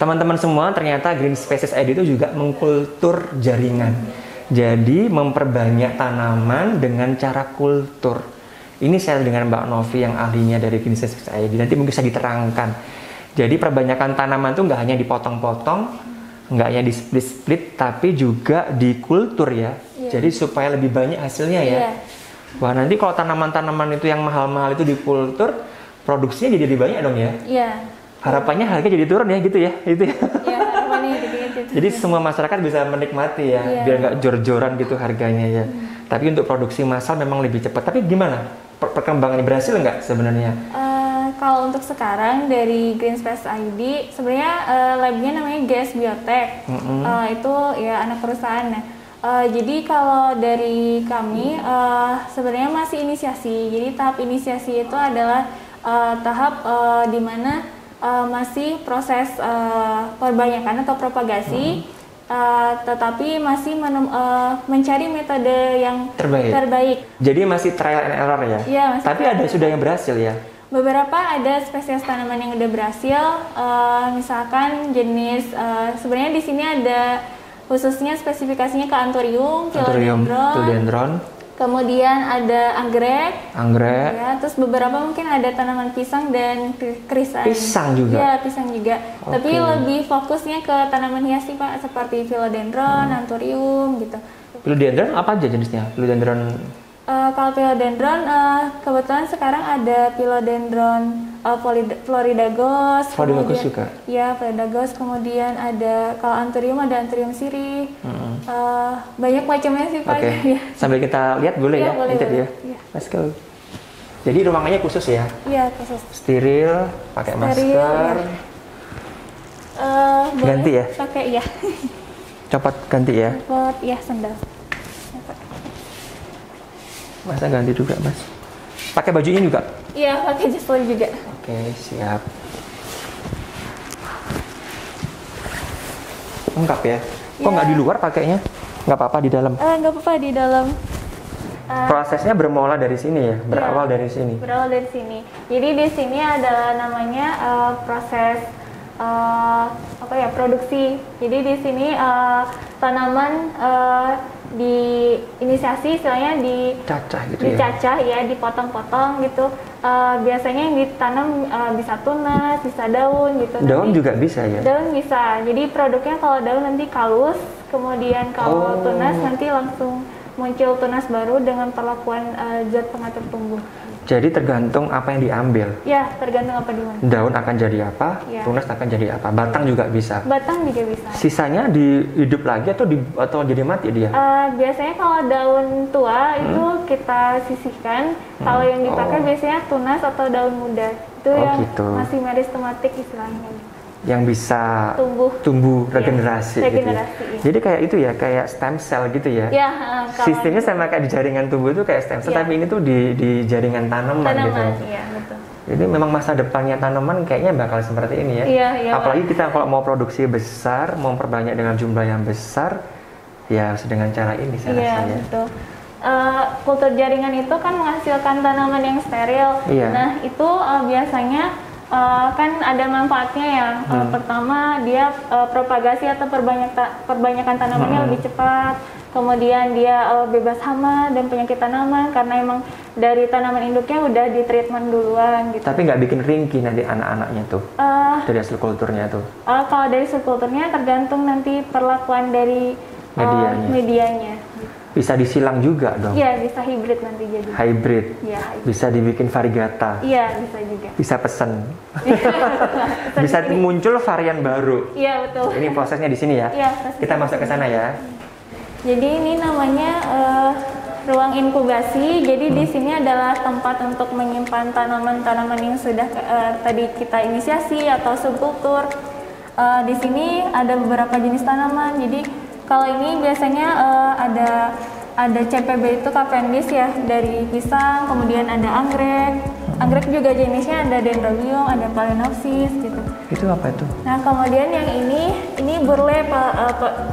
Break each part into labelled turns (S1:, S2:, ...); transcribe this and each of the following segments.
S1: teman-teman semua, ternyata Green Spaces ID itu juga mengkultur jaringan. Jadi memperbanyak tanaman dengan cara kultur. Ini saya dengan Mbak Novi yang ahlinya dari Green Spaces ID. Nanti mungkin bisa diterangkan. Jadi perbanyakan tanaman itu nggak hanya dipotong-potong, nggak hanya di split-split, tapi juga dikultur ya. Jadi supaya lebih banyak hasilnya ya. Wah, nanti kalau tanaman-tanaman itu yang mahal-mahal itu dikultur, produksinya jadi lebih banyak dong ya?
S2: Iya.
S1: Harapannya harganya jadi turun ya gitu ya? Itu ya?
S2: Iya, harapannya gitu.
S1: Jadi semua masyarakat bisa menikmati ya, biar nggak jor-joran gitu harganya ya. Tapi untuk produksi massal memang lebih cepat. Tapi gimana? Perkembangannya berhasil nggak sebenarnya?
S2: Kalau untuk sekarang dari Green Space ID, sebenarnya labnya namanya GS Biotech. Itu ya anak perusahaan. Jadi kalau dari kami sebenarnya masih inisiasi. Jadi tahap inisiasi itu adalah tahap di mana masih proses perbanyakan atau propagasi, tetapi masih mencari metode yang terbaik.
S1: Jadi masih trial and error ya?
S2: Iya,
S1: tapi ada sudah yang berhasil ya?
S2: Beberapa ada spesies tanaman yang udah berhasil, misalkan jenis sebenarnya di sini ada khususnya spesifikasinya ke Anthurium, Philodendron, kemudian ada anggrek, ya, terus beberapa mungkin ada tanaman pisang dan krisan.
S1: Pisang juga?
S2: Ya, pisang juga. Tapi lebih fokusnya ke tanaman hias sih Pak, seperti Philodendron, Anthurium gitu.
S1: Philodendron apa aja jenisnya? Philodendron?
S2: Kalau Philodendron, kebetulan sekarang ada Philodendron Floridagos.
S1: Floridagos juga?
S2: Ya, Floridagos. Kemudian ada, kalau Anthurium ada Anthurium sirih. Banyak macamnya sih Pak.
S1: Ya. Sambil kita lihat boleh ya?
S2: Boleh.
S1: Ya. Let's go. Jadi ruangannya khusus ya?
S2: Iya, khusus.
S1: Steril, pakai masker. Ganti ya?
S2: Pakai ya.
S1: Copot ganti ya?
S2: Copot, ya sendal.
S1: Masa ganti juga Mas? Pakai bajunya juga?
S2: Iya, pakai jas poli juga.
S1: Oke, siap. Lengkap ya? Kok nggak di luar pakainya? Nggak apa-apa di dalam?
S2: Nggak apa-apa di dalam.
S1: Prosesnya bermula dari sini ya? Berawal dari sini?
S2: Berawal dari sini. Jadi di sini adalah namanya proses produksi. Jadi di sini tanaman diinisiasi, istilahnya
S1: dicacah gitu
S2: dicacah ya, dipotong-potong gitu. Biasanya yang ditanam bisa tunas, bisa daun gitu.
S1: Daun juga bisa ya?
S2: Daun bisa. Jadi produknya kalau daun nanti kalus, kemudian kalau tunas nanti langsung muncul tunas baru dengan perlakuan zat pengatur tumbuh.
S1: Jadi tergantung apa yang diambil?
S2: Ya, tergantung apa di mana.
S1: Daun akan jadi apa, tunas akan jadi apa, batang juga bisa?
S2: Batang juga bisa.
S1: Sisanya hidup lagi atau jadi mati dia?
S2: Biasanya kalau daun tua itu kita sisihkan. Kalau yang dipakai biasanya tunas atau daun muda. Itu yang masih meristematik istilahnya.
S1: Yang bisa tumbuh regenerasi, gitu ya. Jadi kayak itu ya, kayak stem cell gitu ya. Sistemnya sama kayak di jaringan tubuh itu kayak stem cell, tapi ini tuh di jaringan tanaman gitu.
S2: Iya, betul.
S1: Jadi memang masa depannya tanaman kayaknya bakal seperti ini ya. Apalagi kita kalau mau produksi besar, mau memperbanyak dengan jumlah yang besar, ya harus dengan cara ini saya rasa ya.
S2: Betul. Kultur jaringan itu kan menghasilkan tanaman yang steril. Nah, itu biasanya kan ada manfaatnya ya. Pertama dia propagasi atau perbanyakan tanamannya lebih cepat. Kemudian dia bebas hama dan penyakit tanaman karena emang dari tanaman induknya udah di treatment duluan gitu.
S1: Tapi nggak bikin ringkih nanti anak-anaknya tuh dari hasil kulturnya tuh?
S2: Kalau dari hasil kulturnya tergantung nanti perlakuan dari medianya.
S1: Bisa disilang juga dong?
S2: Iya, bisa hybrid nanti jadi.
S1: Hybrid?
S2: Iya.
S1: Bisa dibikin variegata?
S2: Iya, bisa juga.
S1: Bisa pesen? Bisa muncul varian baru?
S2: Iya, betul.
S1: Ini prosesnya di sini ya?
S2: Iya.
S1: Kita masuk ke sana ya?
S2: Jadi ini namanya ruang inkubasi. Jadi di sini adalah tempat untuk menyimpan tanaman-tanaman yang sudah tadi kita inisiasi atau subkultur. Di sini ada beberapa jenis tanaman. Jadi kalau ini biasanya ada CPB itu Cavendish ya, dari pisang, kemudian ada anggrek. Anggrek juga jenisnya ada Dendrobium, ada Phalaenopsis gitu.
S1: Itu apa itu?
S2: Nah, kemudian yang ini burle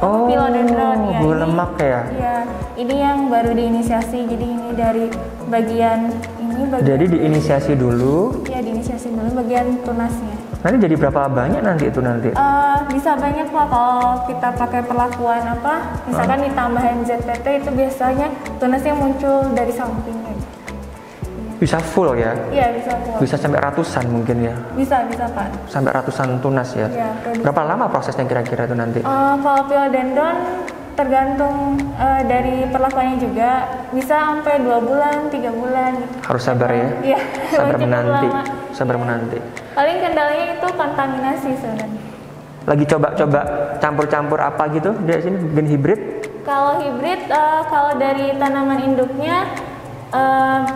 S2: Philodendron ya.
S1: Berlemak ya?
S2: Iya, ini yang baru diinisiasi. Jadi ini dari bagian ini.
S1: Jadi diinisiasi dulu?
S2: Iya, diinisiasi dulu bagian tunasnya.
S1: Nanti jadi berapa banyak nanti itu nanti?
S2: Bisa banyak Pak kalau kita pakai perlakuan apa, misalkan ditambahin ZTT itu biasanya tunasnya muncul dari sampingnya.
S1: Bisa full ya?
S2: Iya bisa full.
S1: Bisa sampai ratusan mungkin ya?
S2: Bisa Pak.
S1: Sampai ratusan tunas ya?
S2: Iya.
S1: Berapa lama prosesnya kira-kira itu nanti?
S2: Kalau pielodendron tergantung dari perlakuannya juga, bisa sampai 2 bulan, 3 bulan.
S1: Harus sabar ya?
S2: Iya.
S1: Sabar menanti. Sabar menanti.
S2: Paling kendalanya itu kontaminasi sebenarnya.
S1: Lagi coba-coba campur-campur apa gitu dari sini, gen hibrid?
S2: Kalau hibrid, kalau dari tanaman induknya,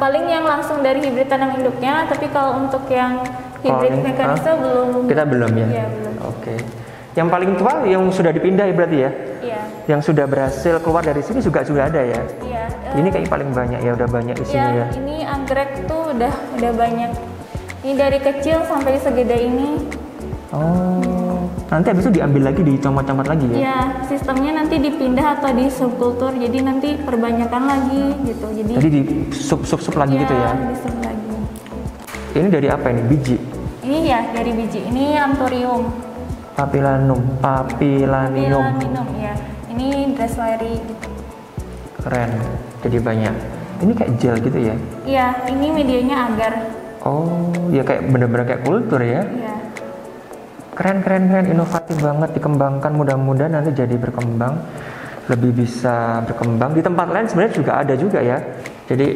S2: paling yang langsung dari hibrid tanam induknya, tapi kalau untuk yang hibrid mekanisme belum.
S1: Kita belum ya?
S2: Iya, belum.
S1: Oke. Yang paling tua yang sudah dipindah berarti ya?
S2: Iya.
S1: Yang sudah berhasil keluar dari sini juga sudah ada ya?
S2: Iya.
S1: Ini kayak paling banyak ya, udah banyak isinya ya?
S2: Ini anggrek tuh udah banyak. Ini dari kecil sampai segede ini.
S1: Oh, nanti habis itu diambil lagi, dicomot-comot lagi ya?
S2: Iya, sistemnya nanti dipindah atau di subkultur, jadi nanti perbanyakan lagi gitu. Jadi
S1: di sub lagi gitu ya?
S2: Di sub lagi.
S1: Ini dari apa ini? Biji?
S2: Ini ya dari biji. Ini Anthurium.
S1: Papillanum
S2: Ya. Ini Dressleri gitu.
S1: Keren, jadi banyak. Ini kayak gel gitu ya?
S2: Iya, ini medianya agar.
S1: Oh, ya kayak bener-bener kayak kultur ya?
S2: Iya.
S1: Keren, inovatif banget, dikembangkan, mudah-mudahan nanti jadi berkembang, lebih bisa berkembang. Di tempat lain sebenarnya juga ada juga ya. Jadi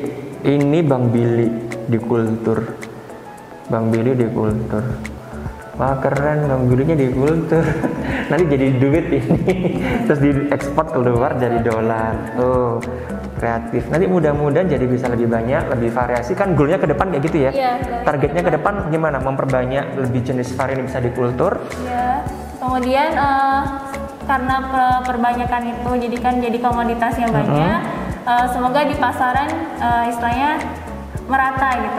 S1: ini Bang Billy di kultur. Wah keren, Bang Billy-nya di kultur. Nanti jadi duit ini, terus diekspor keluar jadi dolar. Oh, kreatif. Nanti mudah-mudahan jadi bisa lebih banyak, lebih variasi. Kan goalnya ke depan kayak gitu ya?
S2: Iya.
S1: Targetnya ke depan gimana? Memperbanyak lebih jenis varian yang bisa di kultur.
S2: Iya. Kemudian karena perbanyakan itu, jadi komoditasnya banyak. Semoga di pasaran istilahnya merata gitu.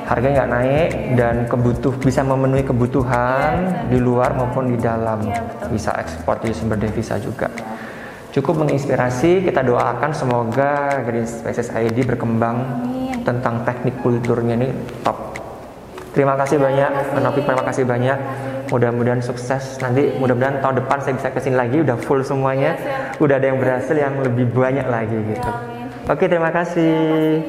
S1: Harganya nggak naik dan bisa memenuhi kebutuhan di luar maupun di dalam.
S2: Iya,
S1: bisa ekspor jadi sumber devisa juga. Cukup menginspirasi, kita doakan semoga Green Spaces ID berkembang.
S2: Amin.
S1: Tentang teknik kulturnya ini top. Terima kasih banyak, Novi, terima kasih banyak. Mudah-mudahan sukses. Nanti mudah-mudahan tahun depan saya bisa kesini lagi, udah full semuanya. Udah ada yang berhasil, yang lebih banyak lagi gitu. Oke, terima kasih.